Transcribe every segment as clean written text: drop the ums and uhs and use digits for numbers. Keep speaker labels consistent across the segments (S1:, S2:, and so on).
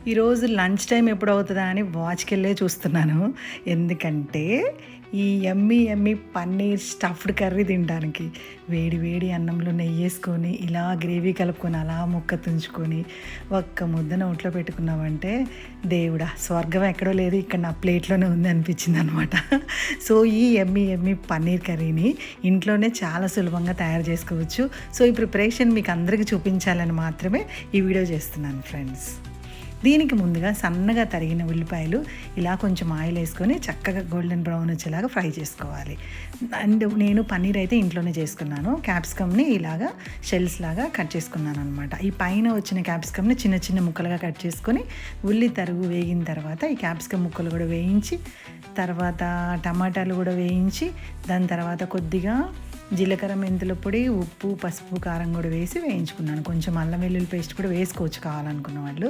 S1: ఈరోజు lunch time ఎప్పుడవుతుందా అని వాచ్‌కెళ్ళే చూస్తున్నాను. ఎందుకంటే, ఈ యమ్మీ యమ్మీ పన్నీర్ స్టఫ్డ్ కర్రీ తినడానికి. వేడి వేడి అన్నంలో నెయ్యేసుకొని, ఇలా గ్రేవీ కలుపుకొని, అలా ముక్క తుంచుకొని, ఒక్క ముద్ద నోట్లో పెట్టుకున్నామంటే, దేవుడా! స్వర్గం ఎక్కడో లేదు, ఇక్కడ నా ప్లేట్‌లోనే ఉంది అనిపించిందనమాట. సో, ఈ యమ్మీ యమ్మీ పన్నీర్ కర్రీని ఇంట్లోనే చాలా సులభంగా తయారు చేసుకోవచ్చు. సో, ఈ ప్రిపరేషన్ మీకు అందరికీ చూపించాలని మాత్రమే ఈ వీడియో చేస్తున్నాను ఫ్రెండ్స్. దీనికి ముందుగా సన్నగా తరిగిన ఉల్లిపాయలు ఇలా కొంచెం ఆయిల్ వేసుకొని చక్కగా గోల్డెన్ బ్రౌన్ వచ్చేలాగా ఫ్రై చేసుకోవాలి. అండ్ నేను పన్నీర్ అయితే ఇంట్లోనే చేసుకున్నాను. క్యాప్సికమ్ని ఇలాగా షెల్స్ లాగా కట్ చేసుకున్నాను అనమాట. ఈ పైన వచ్చిన క్యాప్సికమ్ని చిన్న చిన్న ముక్కలుగా కట్ చేసుకొని ఉల్లి తరుగు వేగిన తర్వాత ఈ క్యాప్సికమ్ ముక్కలు కూడా వేయించి, తర్వాత టమాటాలు కూడా వేయించి, దాని తర్వాత కొద్దిగా జీలకర్ర మెంతుల పొడి, ఉప్పు, పసుపు, కారం కూడా వేసి వేయించుకున్నాను. కొంచెం అల్లం వెల్లుల్లి పేస్ట్ కూడా వేసుకోవచ్చు కావాలనుకున్న వాళ్ళు.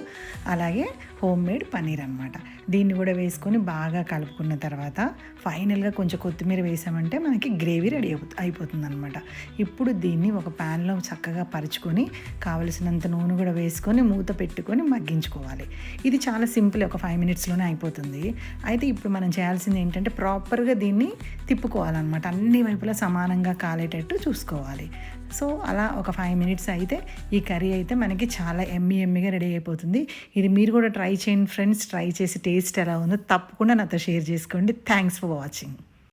S1: అలాగే హోమ్ మేడ్ పన్నీర్ అనమాట. దీన్ని కూడా వేసుకొని బాగా కలుపుకున్న తర్వాత ఫైనల్గా కొంచెం కొత్తిమీర వేసామంటే మనకి గ్రేవీ రెడీ అయిపోతుంది అనమాట. ఇప్పుడు దీన్ని ఒక ప్యాన్లో చక్కగా పరుచుకొని కావలసినంత నూనె కూడా వేసుకొని మూత పెట్టుకొని మగ్గించుకోవాలి. ఇది చాలా సింపుల్, ఒక 5 మినిట్స్లోనే అయిపోతుంది. అయితే ఇప్పుడు మనం చేయాల్సింది ఏంటంటే ప్రాపర్గా దీన్ని తిప్పుకోవాలన్నమాట. అన్ని వైపులా సమానంగా కాలేటట్టు చూసుకోవాలి. సో అలా ఒక 5 మినిట్స్ అయితే ఈ కర్రీ అయితే మనకి చాలా ఎమ్మీగా రెడీ అయిపోతుంది. ఇది మీరు కూడా ట్రై చేయండి ఫ్రెండ్స్. ట్రై చేసి టేస్ట్ ఎలా ఉందో తప్పకుండా నాతో షేర్ చేసుకోండి. Thanks for watching.